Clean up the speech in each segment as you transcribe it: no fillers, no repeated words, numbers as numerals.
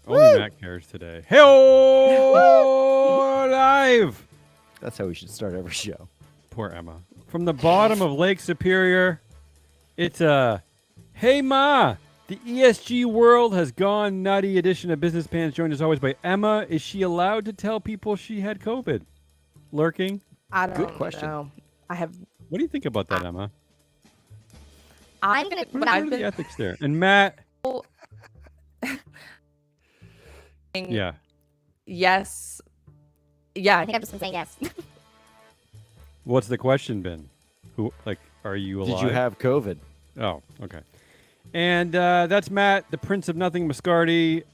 Only Matt cares today. Hey, live. That's how we should start every show. Poor Emma. From the bottom of Lake Superior, it's a hey ma. The ESG world has gone nutty. Edition of Business Pants, joined as always by Emma. Is she allowed to tell people she had COVID? Lurking. I don't Good question. know. I have. What do you think about that, Emma? I'm gonna. What I've are the been. ethics there? And Matt. saying Yeah. Yes. Yeah, I think I've just been saying yes. What's the question been? Are you alive? Did you have COVID? Oh, okay. And that's Matt, the Prince of Nothing Mascardi.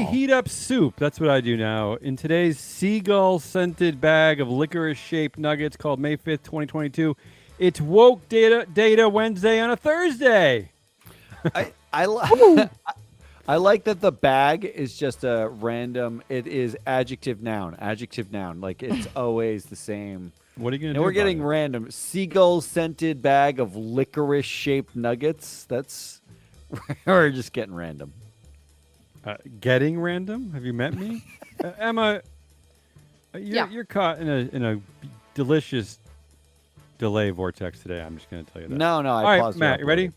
Heat up soup. That's what I do now. In today's seagull-scented bag of licorice-shaped nuggets called May 5th, 2022, it's Woke Data Wednesday on a Thursday. I like that the bag is just a random. It is adjective noun. Like it's always the same. What are you going to And do? we're about getting it? random seagull scented bag of licorice shaped nuggets. That's we're just getting random. Getting random? Have you met me? Emma, you're caught in a delicious delay vortex today. I'm just going to tell you that. No, I All right, paused. Matt, you ready?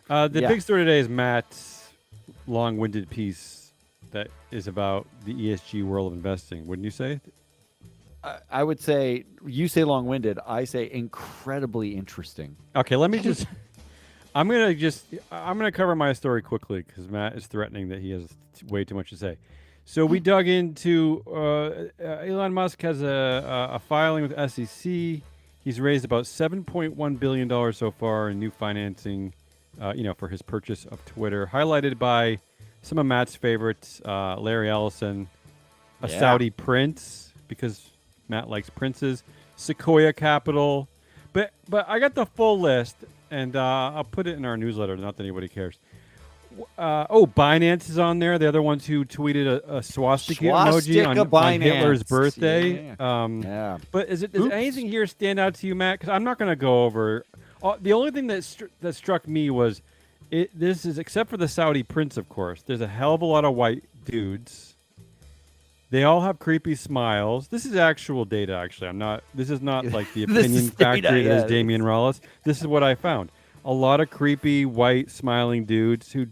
The Yeah. big story today is Matt's long-winded piece that is about the ESG world of investing. Wouldn't you say? I would say you say long winded. I say incredibly interesting. Okay, let me just. I'm gonna cover my story quickly because Matt is threatening that he has way too much to say. So we dug into Elon Musk has a filing with SEC. He's raised about $7.1 billion so far in new financing, for his purchase of Twitter, highlighted by some of Matt's favorites, Larry Ellison, a Yeah. Saudi prince, because Matt likes princes, Sequoia Capital. But I got the full list, and I'll put it in our newsletter, not that anybody cares. Binance is on there. The other ones who tweeted a swastika emoji on Hitler's Binance. birthday. Yeah. But does Oops. anything here stand out to you, Matt? Because I'm not going to go over. The only thing that struck me was, this is, except for the Saudi prince, of course, there's a hell of a lot of white dudes. They all have creepy smiles. This is actual data, actually. This is not like the This opinion is data, factory that yeah. is Damian Rollis. This is what I found. A lot of creepy, white, smiling dudes who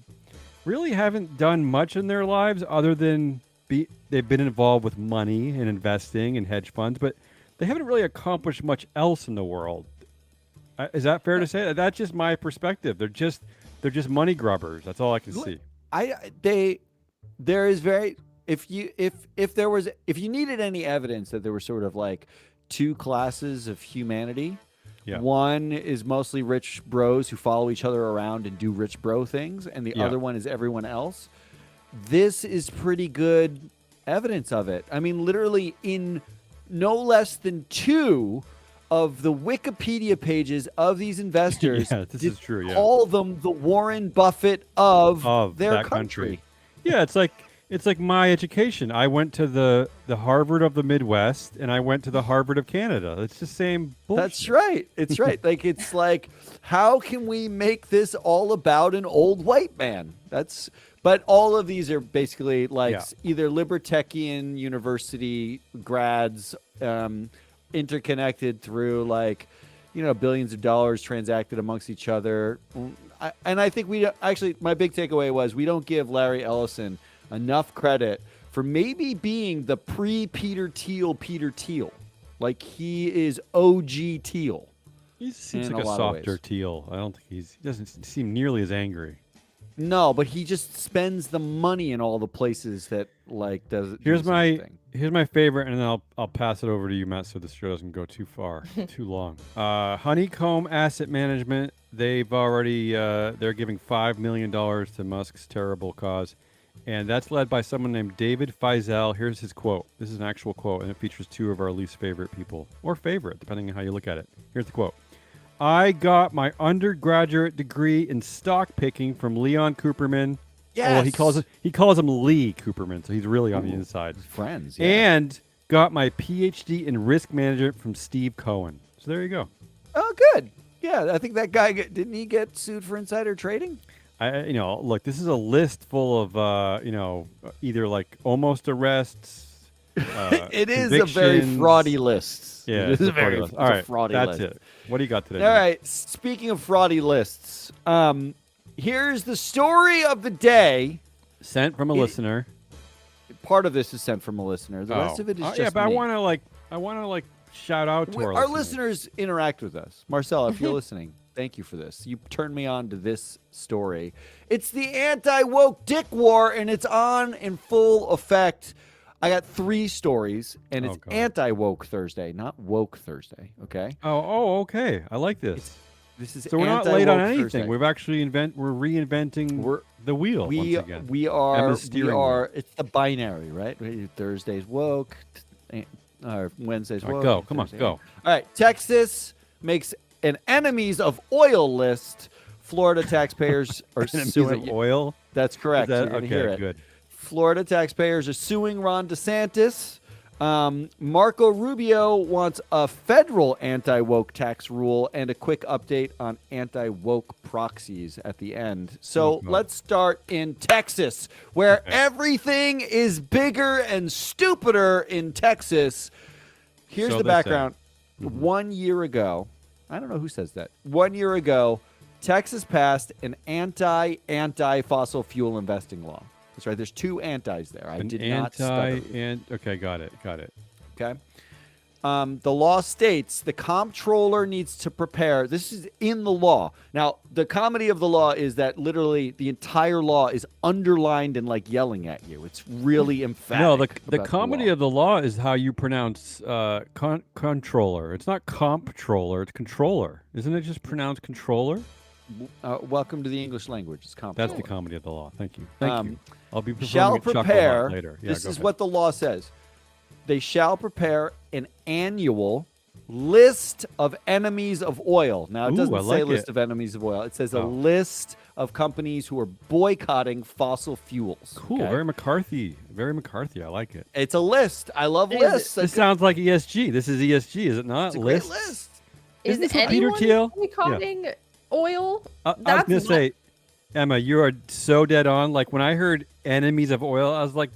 really haven't done much in their lives other than they've been involved with money and investing and hedge funds, but they haven't really accomplished much else in the world. Is that fair to say? That's just my perspective. They're just money grubbers. That's all I can see. There is very if you needed any evidence that there were sort of like two classes of humanity. Yeah. One is mostly rich bros who follow each other around and do rich bro things, and the other one is everyone else. This is pretty good evidence of it. I mean, literally in no less than two of the Wikipedia pages of these investors, Yeah, this is true, yeah. call them the Warren Buffett of their that country. Yeah, it's like my education. I went to the Harvard of the Midwest, and I went to the Harvard of Canada. It's the same bullshit. That's right. It's right. It's like, how can we make this all about an old white man? But all of these are basically like either libertarian university grads, interconnected through billions of dollars transacted amongst each other. And I think my big takeaway was we don't give Larry Ellison enough credit for maybe being the pre-Peter Thiel. Like, he is OG Thiel. He seems in like a lot of softer ways. Thiel. I don't think he doesn't seem nearly as angry. No, but he just spends the money in all the places that does. Here's my favorite, and then I'll pass it over to you, Matt, so this show doesn't go too far, too long. Honeycomb Asset Management. They've already they're giving $5 million to Musk's terrible cause, and that's led by someone named David Feisel. Here's his quote. This is an actual quote, and it features two of our least favorite people, or favorite, depending on how you look at it. Here's the quote. I got my undergraduate degree in stock picking from Leon Cooperman. Yes. Oh, well, he calls him Lee Cooperman, so he's really on the inside. Friends. Yeah. And got my PhD in risk management from Steve Cohen. So there you go. Oh, good. Yeah, I think that guy didn't he get sued for insider trading? look, this is a list full of, either like almost arrests. It is a very convictions. fraudy list. Yeah, it is it's a very list. it's All right, a fraudy that's list. it. What do you got today? All man? right. Speaking of fraudy lists, here's the story of the day. Sent from a listener. Part of this is sent from a listener. The rest of it is just yeah, but me. I want to shout out to Our listeners interact with us. Marcel, if you're listening, thank you for this. You turned me on to this story. It's the anti-woke dick war, and it's on in full effect. I got 3 stories, and it's God. anti-woke Thursday, not woke Thursday. Okay. Oh, okay. I like this. This is So we're not late on anti-woke anything. Thursday. We've actually we're reinventing the wheel once again. We are. Emma's steering wheel. It's the binary, right? Thursday's woke, or Wednesday's All right, woke. go. Come on, Thursday- go. All right. Texas makes an enemies of oil list. Florida taxpayers are Enemies suing. of oil. That's correct. Is that- You're gonna okay, hear it. good. Florida taxpayers are suing Ron DeSantis. Marco Rubio wants a federal anti-woke tax rule and a quick update on anti-woke proxies at the end. So let's start in Texas, where everything is bigger and stupider in Texas. Here's So the they background. 1 year ago, I don't know who says that. 1 year ago, Texas passed an anti-fossil fuel investing law. That's right. There's 2 antis there. I did not stutter. Okay, got it. Okay. The law states the comptroller needs to prepare. This is in the law. Now, the comedy of the law is that literally the entire law is underlined and like yelling at you. It's really emphatic. No, the about comedy law. of the law is how you pronounce controller. It's not comptroller. It's controller. Isn't it just pronounced controller? Welcome to the English language. It's comptroller. That's the comedy of the law. Thank you. Thank you. I'll be Shall performing a chuckle prepare. later. Yeah, This go is ahead. what the law says. They shall prepare an annual list of enemies of oil. Now, it Ooh, doesn't I say like list it. of enemies of oil. It says a Oh. list of companies who are boycotting fossil fuels. Cool. okay? Very McCarthy. Very McCarthy. I like it. It's a list. I love Is lists. This sounds like ESG. This is ESG, is it not? It's a great Lists? list. Is Isn't this what Peter anyone Thiel? boycotting oil? I was That's gonna not- say, Emma, you are so dead on. Like when I heard enemies of oil, I was like,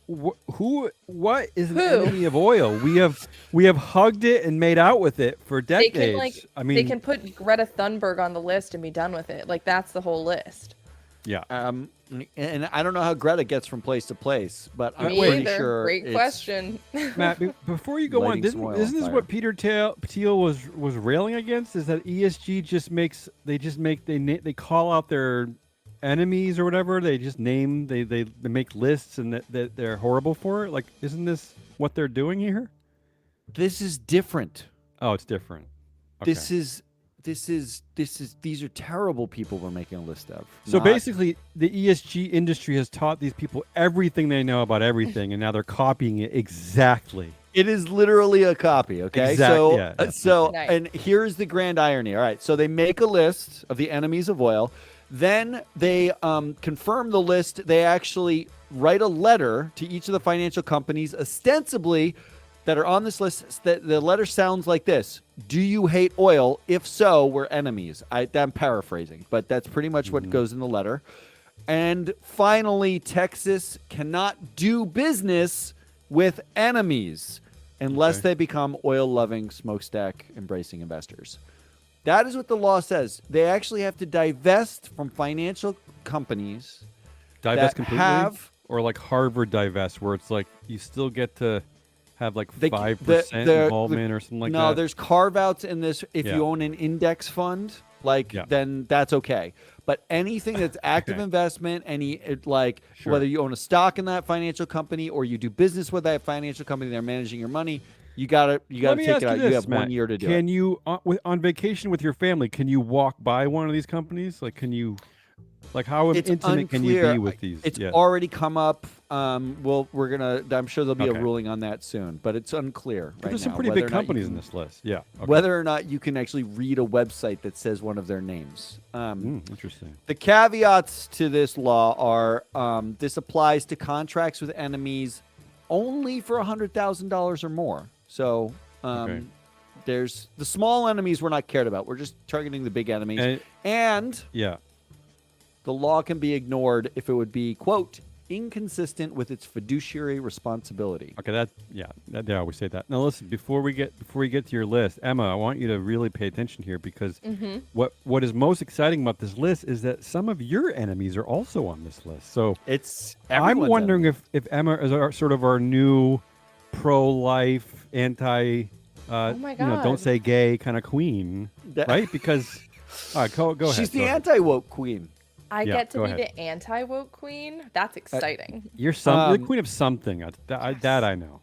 what is an Who? enemy of oil? We have hugged it and made out with it for They decades. can I mean, they can put Greta Thunberg on the list and be done with it. Like that's the whole list. yeah. And I don't know how Greta gets from place to place, but I'm Me pretty either. sure Great it's- question. Matt, before you go on, Lighting some oil isn't on this fire. what Peter Thiel was railing against? Is that ESG they call out their enemies or whatever? They just name they make lists and that they're horrible for it. Like, isn't this what they're doing here? This is different. Oh, it's different. Okay. These are terrible people we're making a list of. So not- basically, the ESG industry has taught these people everything they know about everything, and now they're copying it exactly. it is literally a copy. Okay, Exact- yeah, Nice. and here's the grand irony. All right, so they make a list of the enemies of oil. Then they confirm the list. They actually write a letter to each of the financial companies, ostensibly that are on this list. That the letter sounds like this: "Do you hate oil? If so, we're enemies." I'm paraphrasing, but that's pretty much what goes in the letter. And finally, Texas cannot do business with enemies unless Okay. they become oil-loving, smokestack-embracing investors. That is what the law says. They actually have to divest from financial companies Divest that completely, have or like Harvard divest, where it's like you still get to have like They- 5% the- involvement or something like no, that. there's carve-outs in this. If Yeah. you own an index fund, Yeah. then that's okay. But anything that's active Okay. investment, Sure. whether you own a stock in that financial company or you do business with that financial company, they're managing your money. You gotta Let me take ask it out. you You this, have Matt. 1 year to do it. Can you on vacation with your family? Can you walk by one of these companies? Like, can you? Like, how It's intimate can you unclear. be with these? It's Yeah. already come up. We're gonna. I'm sure there'll be Okay. a ruling on that soon, but it's unclear But right there's some now pretty whether big or not you companies can- in this list. Yeah. Okay. Whether or not you can actually read a website that says one of their names. Interesting. The caveats to this law are this applies to contracts with enemies only for $100,000 or more. So Okay. there's the small enemies we're not cared about. We're just targeting the big enemies. And- And Yeah. the law can be ignored if it would be, quote, inconsistent with its fiduciary responsibility. Okay, they always say that. Now listen, before we get to your list, Emma, I want you to really pay attention here because what is most exciting about this list is that some of your enemies are also on this list. So It's I'm everyone's wondering enemy. if Emma is sort of our new pro-life, anti, Oh my don't God. say gay kind of queen, That- right? Because go ahead. She's the go ahead. anti-woke queen. I Yeah, get to go be ahead. the anti-woke queen. That's exciting. You're the queen of something. That I know.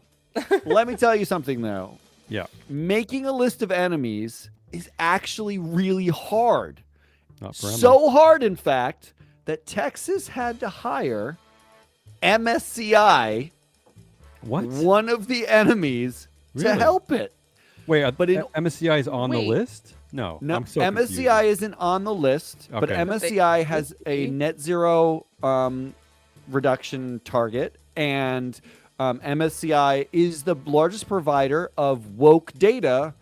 Let me tell you something, though. Yeah. Making a list of enemies is actually really hard. Not for Emma. So hard, in fact, that Texas had to hire MSCI, What? one of the enemies, to Really? help it. Wait, But in- MSCI is on the Wait. list? No, No, I'm so MSCI confused. isn't on the list, but Okay. MSCI has a net zero reduction target, and MSCI is the largest provider of woke data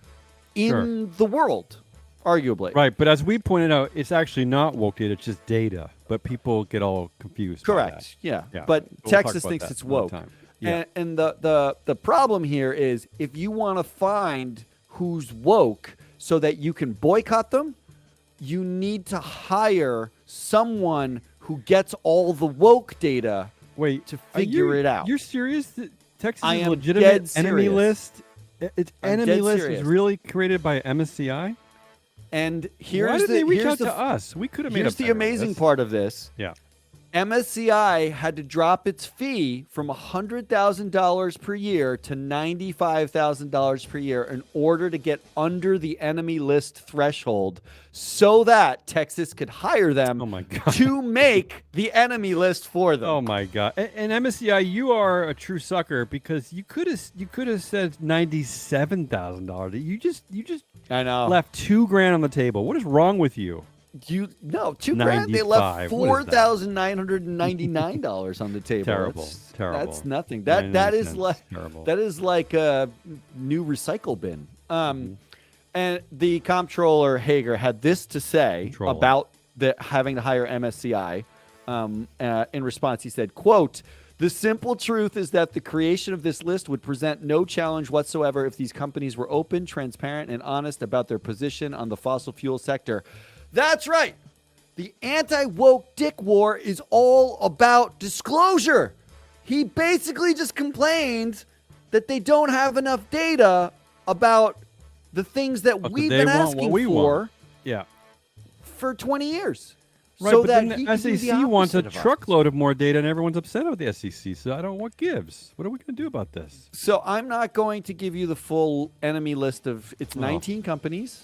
in the world, arguably. Right, but as we pointed out, it's actually not woke data; it's just data. But people get all confused. by Correct. Yeah. Yeah. But We'll talk Texas about thinks that it's another woke. time. Yeah. And the problem here is if you want to find who's woke so that you can boycott them, you need to hire someone who gets all the woke data Wait, to are figure you- it out. You're serious? That Texas I is am legitimate dead enemy serious. list? Its I'm enemy dead list serious. is really created by MSCI? And here's Why did the they reach here's out the, to us? We could have made here's a the better amazing list. part of this. Yeah. MSCI had to drop its fee from $100,000 per year to $95,000 per year in order to get under the enemy list threshold so that Texas could hire them Oh my God. to make the enemy list for them. Oh my God! And MSCI, you are a true sucker because you could have said $97,000. You just I know. left $2,000 on the table. What is wrong with you? No, $2,000. They left 95. What is that? $4,999 on the table. Terrible. That's, Terrible. That's nothing. 99 That is cents. like Terrible. that is like a new recycle bin. And the comptroller Hager had this to say Controller. about having to hire MSCI. In response, he said, "Quote." The simple truth is that the creation of this list would present no challenge whatsoever if these companies were open, transparent, and honest about their position on the fossil fuel sector. That's right. The anti-woke dick war is all about disclosure. He basically just complained that they don't have enough data about the things that But we've they been want what asking we for want. Yeah. for 20 years. Right, so but that then he the can do the SEC wants a opposite of us. truckload of more data, and everyone's upset about the SEC. So I don't. What gives? What are we going to do about this? So I'm not going to give you the full enemy list of it's 19 companies.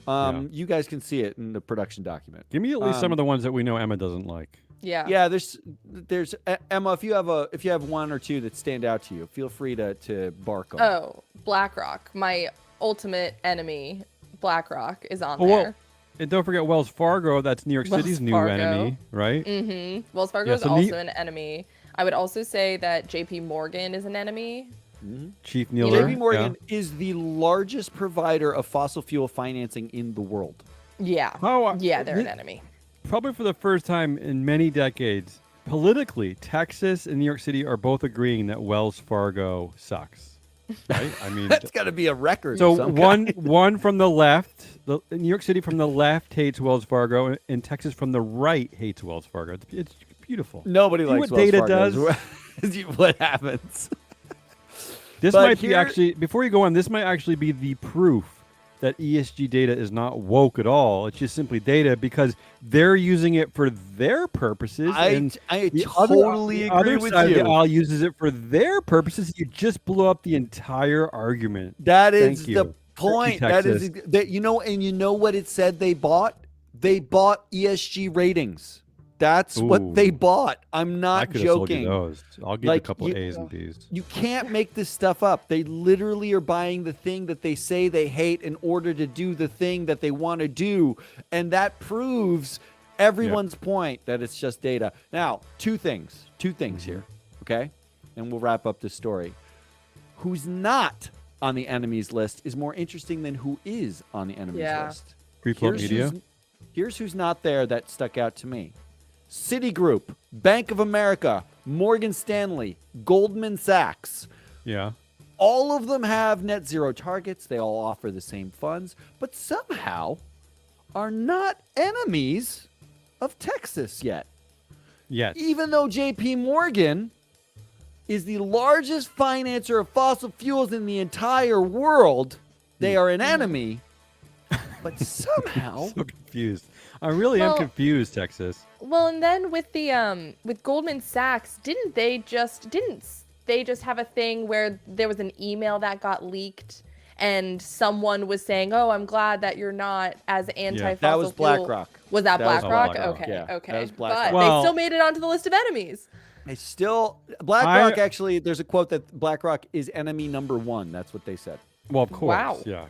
Yeah. You guys can see it in the production document. Give me at least some of the ones that we know Emma doesn't like. Yeah. Yeah, there's Emma. If you have one or two that stand out to you, feel free to bark on. Oh, BlackRock, my ultimate enemy. BlackRock is on Oh, there. well, and don't forget Wells Fargo. That's New York Wells City's new Fargo. enemy, right? Wells Fargo Yeah, is so also an enemy. I would also say that JP Morgan is an enemy. Chief Neal. JP Morgan is the largest provider of fossil fuel financing in the world. Yeah. How, Yeah, they're an enemy. Probably for the first time in many decades, politically, Texas and New York City are both agreeing that Wells Fargo sucks. Right? I mean, That's got to be a record. so of some one kind. one from the left, New York City from the left hates Wells Fargo, and Texas from the right hates Wells Fargo. It's beautiful. Nobody See what likes Wells data Fargo. does? What happens? This But might be here- actually, before you go on, this might actually be the proof that ESG data is not woke at all. It's just simply data because they're using it for their purposes. and I the totally other, agree the with other side of you. the aisle uses it for their purposes. You just blew up the entire argument. That is Thank you. the point. Thank That you, is Texas. that and you know what it said they bought? They bought ESG ratings. That's Ooh. what they bought. I'm I not could have sold you joking. those. I'll give you Like, a couple of A's and B's. You can't make this stuff up. They literally are buying the thing that they say they hate in order to do the thing that they want to do. And that proves everyone's point that it's just data. Now, two things here, okay? And we'll wrap up this story. Who's not on the enemies list is more interesting than who is on the enemies Yeah. list. Free float media. Here's who's not there that stuck out to me. Citigroup, Bank of America, Morgan Stanley, Goldman Sachs. Yeah. All of them have net zero targets. They all offer the same funds, but somehow are not enemies of Texas yet. Yes. Even though JP Morgan is the largest financer of fossil fuels in the entire world, they are an enemy. But somehow, So confused. I really am Well- confused, Texas. Well, and then with the with Goldman Sachs, didn't they just have a thing where there was an email that got leaked and someone was saying, "Oh, I'm glad that you're not as anti-fossil that was fuel." BlackRock. Was that That was BlackRock? BlackRock. Okay, Yeah, okay. that was But BlackRock. Well- they still made it onto the list of enemies. BlackRock actually, there's a quote that BlackRock is enemy number one. That's what they said. Well, of course. Wow. Yeah.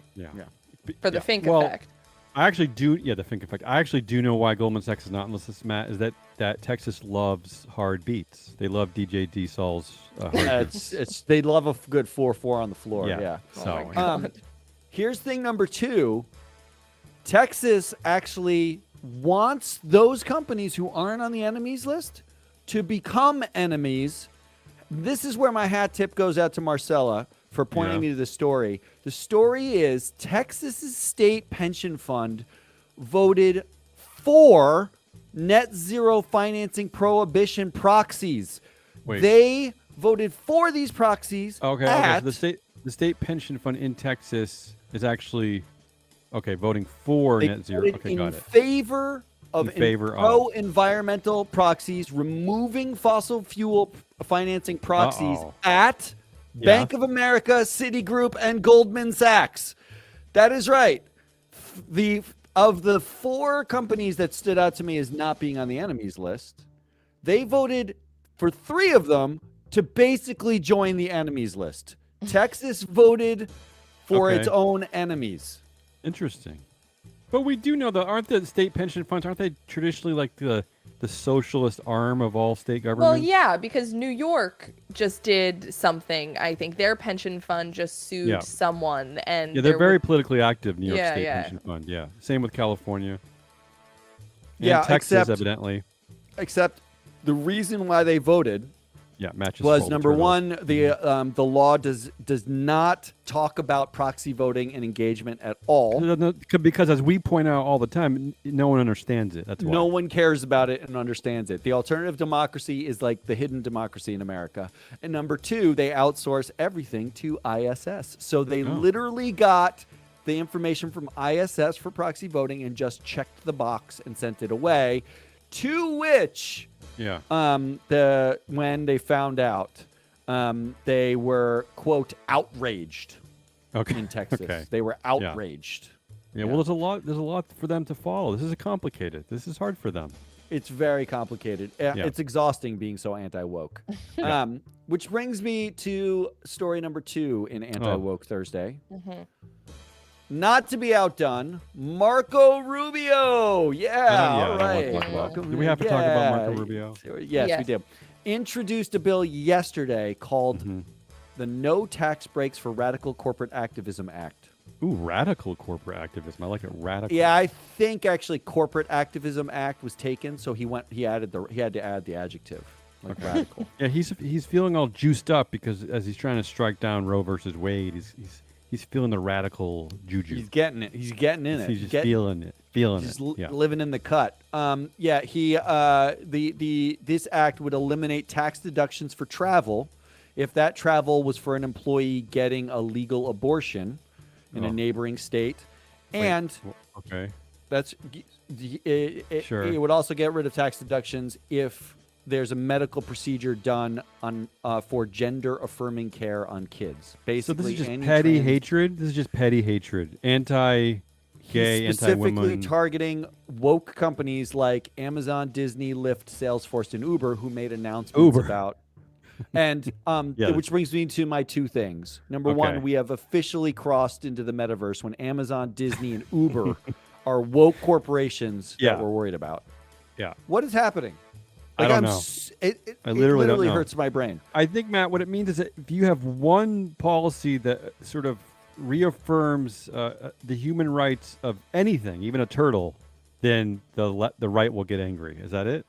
For the Fink Well, effect. I actually do. Yeah, the Fink effect. I actually do know why Goldman Sachs is not on this list, Matt. Is that Texas loves hard beats. They love DJ D. Saul's. Hard beats. They love a good 4-4 on the floor. Yeah. So my God. Here's thing number 2. Texas actually wants those companies who aren't on the enemies list to become enemies. This is where my hat tip goes out to Marcella for pointing me to the story. The story is Texas's state pension fund voted for net zero financing prohibition proxies. Wait. They voted for these proxies. Okay. at, So the state pension fund in Texas is actually voting for they net zero. voted Okay, in got it. favor of In favor of. pro-environmental proxies, removing fossil fuel financing proxies Uh-oh. at Yeah. Bank of America, Citigroup, and Goldman Sachs. That is right. Of the 4 companies that stood out to me as not being on the enemies list, they voted for 3 of them to basically join the enemies list. Texas voted for Okay. its own enemies. Interesting. But we do know that aren't the state pension funds, aren't they traditionally like the socialist arm of all state Well, governments? yeah, because New York just did something. I think their pension fund just sued Yeah. someone, and Yeah, they're there very was- politically active, New York Yeah, State yeah. Pension Fund. Yeah. Same with California. And Yeah, Texas, except- evidently. Except the reason why they voted Yeah, matches. was Paul number Turtle. 1, the law does not talk about proxy voting and engagement at all. Because as we point out all the time, no one understands it. That's why. No one cares about it and understands it. The alternative democracy is like the hidden democracy in America. And number 2, they outsource everything to ISS. So they literally got the information from ISS for proxy voting and just checked the box and sent it away. To which, Yeah. when they found out, they were, quote, outraged Okay. in Texas. Okay. They were outraged. Yeah. Well, there's a lot for them to follow. This is complicated. This is hard for them. It's very complicated. It's exhausting being so anti-woke. Which brings me to story number 2 in Anti-Woke Thursday. Not to be outdone, Marco Rubio. Yeah, all right. Do we have to talk about Marco Yeah. Rubio? Yes, we Yes. did. Introduced a bill yesterday called Mm-hmm. the No Tax Breaks for Radical Corporate Activism Act. Ooh, radical corporate activism. I like it. Radical. Yeah, I think actually Corporate Activism Act was taken, so he had to add the adjective, like radical. Yeah, he's feeling all juiced up because as he's trying to strike down Roe versus Wade, he's feeling the radical juju. He's getting it. He's getting in it. He's just feeling it. Just living in the cut. This act would eliminate tax deductions for travel if that travel was for an employee getting a legal abortion in a neighboring state, and Okay. that's Sure. It would also get rid of tax deductions if there's a medical procedure done on for gender affirming care on kids. Basically, So this is just any petty trans- hatred. This is just petty hatred. Anti-gay, He's specifically anti-women. targeting woke companies like Amazon, Disney, Lyft, Salesforce, and Uber, who made announcements Uber. about. And Yeah. which brings me to my 2 things. Number Okay. 1, we have officially crossed into the metaverse when Amazon, Disney, and Uber are woke corporations Yeah. that we're worried about. Yeah. What is happening? I don't know. It I literally don't know. hurts my brain. I think, Matt, what it means is that if you have one policy that sort of reaffirms the human rights of anything, even a turtle, then the right will get angry. Is that it?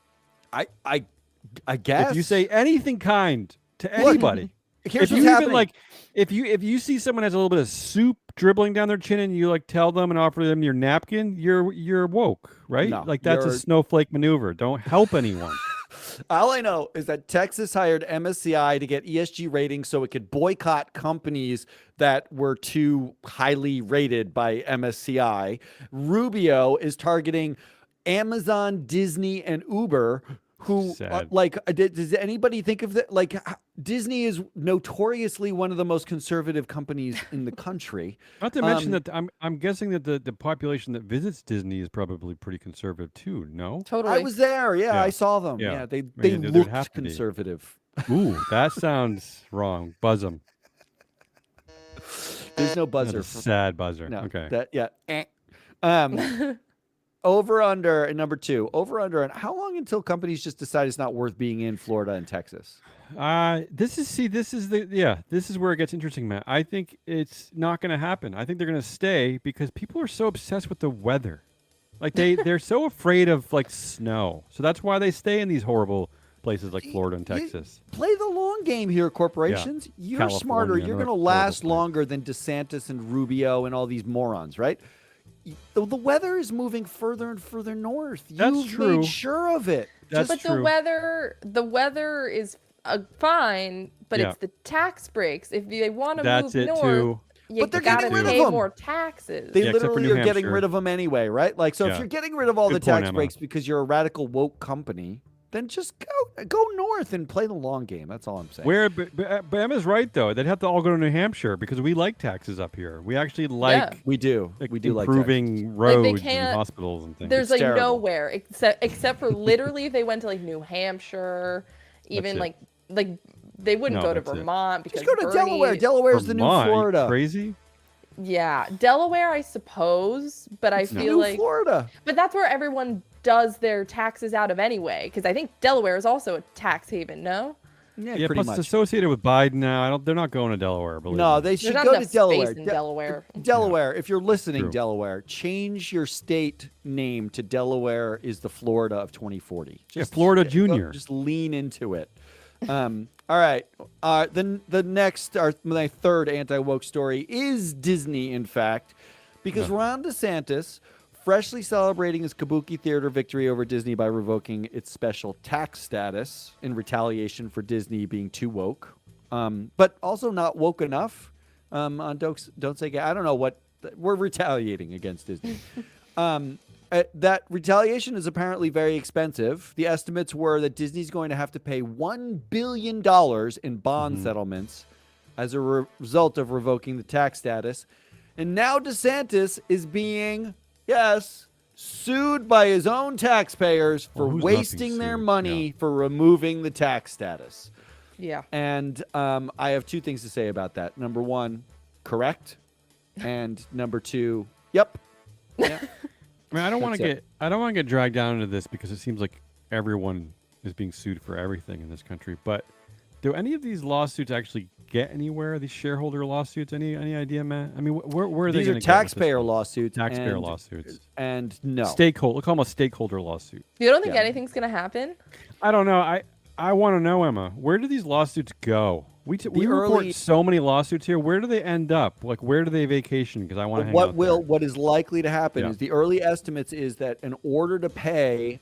I guess If you say anything kind to anybody, here's if you what's even happening. like, if you see someone has a little bit of soup dribbling down their chin and you like tell them and offer them your napkin, you're woke, right? No, Like that's a you're- snowflake maneuver. Don't help anyone. All I know is that Texas hired MSCI to get ESG ratings so it could boycott companies that were too highly rated by MSCI. Rubio is targeting Amazon, Disney, and Uber. Who Sad. does anybody think of that? Like, Disney is notoriously one of the most conservative companies in the country. Not to mention that I'm guessing that the population that visits Disney is probably pretty conservative too. No. Totally. I was there. Yeah, Yeah. I saw them. Yeah. Yeah, they I mean, there'd have looked to be. conservative. Ooh, that sounds wrong. Buzz them. There's no That's buzzer. a sad buzzer. No. Okay. Over under and number 2. Over under and how long until companies just decide it's not worth being in Florida and Texas? This is where it gets interesting, Matt. I think it's not going to happen. I think they're going to stay because people are so obsessed with the weather. Like they're so afraid of like snow. So that's why they stay in these horrible places like Florida and Texas. Play the long game here, corporations. You're California, smarter. You're North going to Florida last place. longer than DeSantis and Rubio and all these morons, right? The weather is moving further and further north. That's You've true. made sure of it. That's But true. the weather is fine, but Yeah. it's the tax breaks. If they want to That's move it north, too. you But they're gotta getting rid of pay them. more taxes. They Yeah, except for literally New are getting Hampshire. rid of them anyway, right? Like, so if Yeah. you're getting rid of all Good the point, tax Emma. breaks because you're a radical woke company, then just go north and play the long game. That's all I'm saying. But Emma's right though. They'd have to all go to New Hampshire because we like taxes up here. We actually like, Yeah. We do. like We do like improving Like, they roads and can't- hospitals and things. There's It's like terrible. nowhere except for literally if they went to like New Hampshire, even it. like they wouldn't No, go to that's it. Vermont because Just go to Bernie- Delaware. Delaware's the new Vermont, are you Florida. Crazy. Yeah, Delaware, I suppose, but I It's feel new like Florida. but that's where everyone does their taxes out of anyway because I think Delaware is also a tax haven, no? Yeah, Yeah, pretty plus much. it's associated with Biden now. They're not going to Delaware. Believe No, me. they should There's not go to enough Delaware. space in Delaware. Delaware, if you're listening, True. Delaware, change your state name to Delaware is the Florida of 2040. Florida Junior. Just lean into it. All right. Then my third anti-woke story is Disney, in fact, because Ron DeSantis freshly celebrating his Kabuki Theater victory over Disney by revoking its special tax status in retaliation for Disney being too woke, but also not woke enough. On Don't Say Gay. I don't know what we're retaliating against Disney. That retaliation is apparently very expensive. The estimates were that Disney's going to have to pay $1 billion in bond settlements as a result of revoking the tax status. And now DeSantis is being, sued by his own taxpayers for Well, who's not being wasting their sued? money Yeah. for removing the tax status. Yeah. And I have two things to say about that. Number one, correct. And number two, yep. Yeah. I mean, I don't want That's to get dragged down into this because it seems like everyone is being sued for everything in this country. But do any of these lawsuits actually get anywhere? These shareholder lawsuits? Any idea, Matt? I mean, where are they These going are to taxpayer lawsuits. Taxpayer and- lawsuits. And no. Stakeholder. Look, almost stakeholder lawsuit. You don't think Yeah. anything's gonna happen? I don't know. I want to know, Emma. Where do these lawsuits go? We report early- so many lawsuits here. Where do they end up? Like, where do they vacation? Because I want to hang out there. What is likely to happen Yeah. is the early estimates is that in order to pay,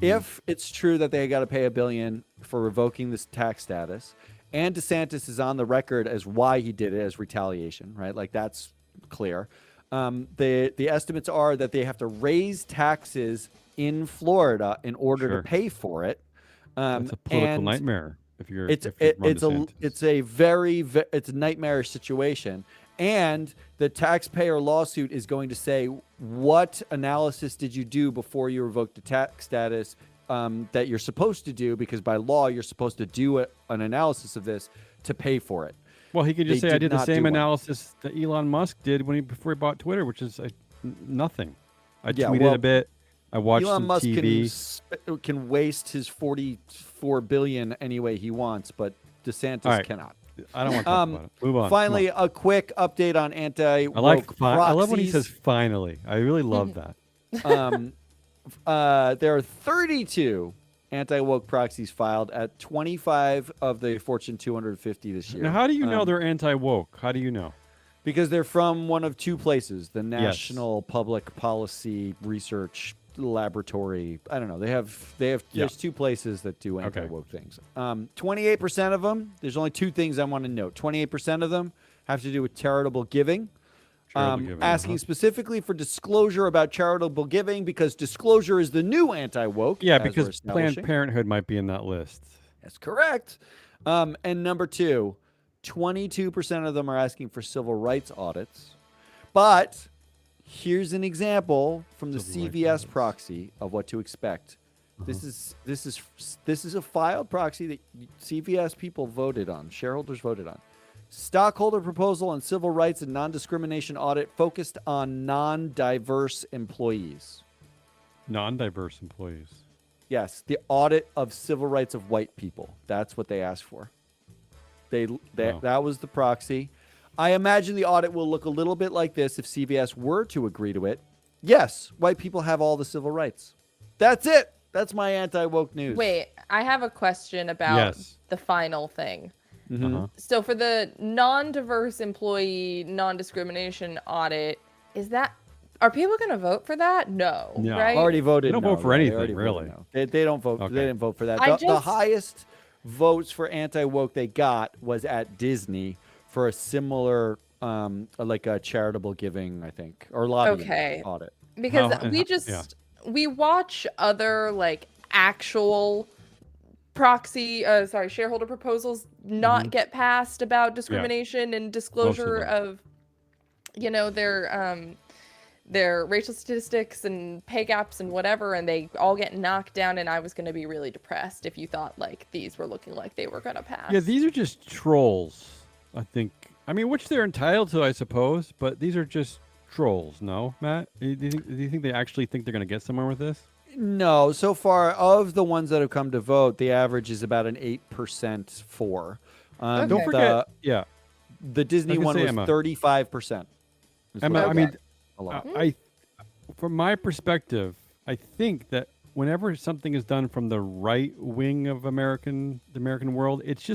if it's true that they got to pay $1 billion for revoking this tax status, and DeSantis is on the record as why he did it as retaliation, right? Like that's clear. The estimates are that they have to raise taxes in Florida in order Sure. to pay for it. It's a political and nightmare. If you're it's if you're Ron it's a DeSantis. it's a it's a nightmarish situation, and the taxpayer lawsuit is going to say what analysis did you do before you revoked the tax status that you're supposed to do, because by law you're supposed to do an analysis of this to pay for it. Well, he could just They say, "I did did the not do same one. analysis that Elon Musk did before he bought Twitter, which is nothing. I Yeah, tweeted well, a bit. I watched Elon some Musk TV. can waste his $44 billion any way he wants, but DeSantis All right. cannot. I don't want to talk about it. Move on. Finally, a quick update on anti-woke I like. proxies. I love when he says "finally." I really love that. There are 32 anti-woke proxies filed at 25 of the Fortune 250 this year. Now, how do you know they're anti-woke? How do you know? Because they're from one of two places, the National Public Policy Research Laboratory. I don't know. They have there's two places that do anti-woke things. 28% of them, there's only two things I want to note. 28% of them have to do with charitable giving. Asking specifically for disclosure about charitable giving because disclosure is the new anti-woke. Yeah, because Planned Parenthood might be in that list. That's correct. And number two, 22% of them are asking for civil rights audits. But here's an example from the CVS proxy of what to expect. This is a filed proxy that CVS people voted on, shareholders voted on. Stockholder proposal on civil rights and non-discrimination audit focused on non-diverse employees. Non-diverse employees. Yes, the audit of civil rights of white people. That's what they asked for. That was the proxy. I imagine the audit will look a little bit like this if CVS were to agree to it. Yes, white people have all the civil rights. That's it. That's my anti-woke news. Wait, I have a question about the final thing. So for the non-diverse employee non-discrimination audit, are people going to vote for that? No, right? Already voted. They don't vote for anything, really. They don't vote. Okay. They didn't vote for that. The highest votes for anti-woke they got was at Disney for a similar, like a charitable giving, I think, or lobbying audit. Because we watch other like actual shareholder proposals not get passed about discrimination and disclosure of their racial statistics and pay gaps and whatever, and they all get knocked down, and I was going to be really depressed if you thought like these were looking like they were going to pass. Yeah, these are just trolls, I think. I mean, which they're entitled to, I suppose, but these are just trolls, no, Matt? Do you think they actually think they're going to get somewhere with this? No, so far of the ones that have come to vote, the average is about an 8% for. Don't forget, the Disney one was 35%. Emma, I mean, from my perspective, I think that whenever something is done from the right wing of the American world, it's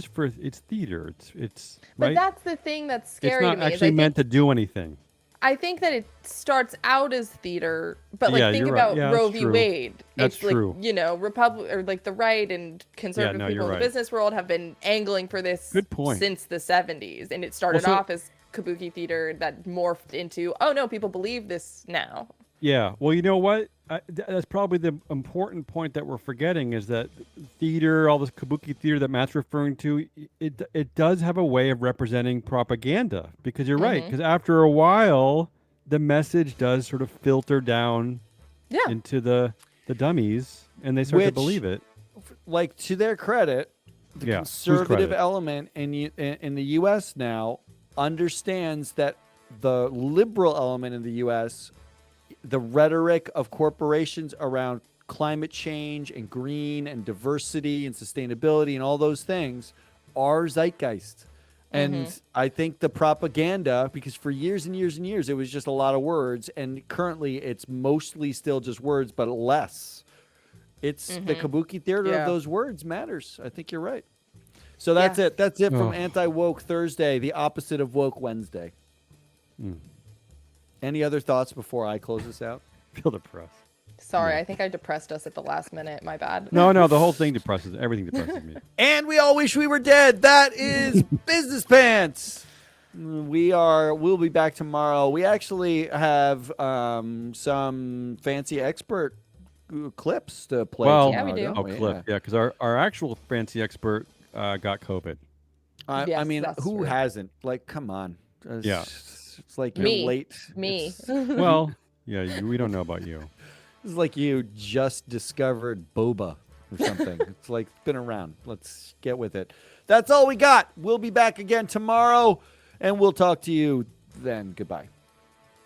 theater. It's but right? That's the thing that's scary to me. It's not actually meant to do anything. I think that it starts out as theater, but like think about Roe v. Wade. That's it's true. Like, Republic or like the right and conservative people in the business world have been angling for this since the 70s, and it started off as kabuki theater that morphed into, oh no, people believe this now. Yeah, well, you know what? That's probably the important point that we're forgetting is that theater, all this kabuki theater that Matt's referring to, it does have a way of representing propaganda, because you're right, because after a while, the message does sort of filter down into the dummies, and they start to believe it. Like, to their credit, the conservative element in the U.S. now understands that the liberal element in the U.S., the rhetoric of corporations around climate change and green and diversity and sustainability and all those things are zeitgeist. And I think the propaganda, because for years and years and years, it was just a lot of words. And currently it's mostly still just words, but less. It's the kabuki theater of those words matters. I think you're right. So that's it. That's it from Anti-Woke Thursday, the opposite of Woke Wednesday. Any other thoughts before I close this out? Feel depressed. Sorry, I think I depressed us at the last minute. My bad. No, the whole thing depresses. Everything depresses me. And we all wish we were dead. That is Business Pants. We'll be back tomorrow. We actually have some fancy expert clips to play. Well, yeah, we do. Because our actual fancy expert got COVID. I mean, who hasn't? Like, come on. It's like you're late. Me. Well, we don't know about you. It's like you just discovered boba or something. It's like, it's been around. Let's get with it. That's all we got. We'll be back again tomorrow, and we'll talk to you then. Goodbye.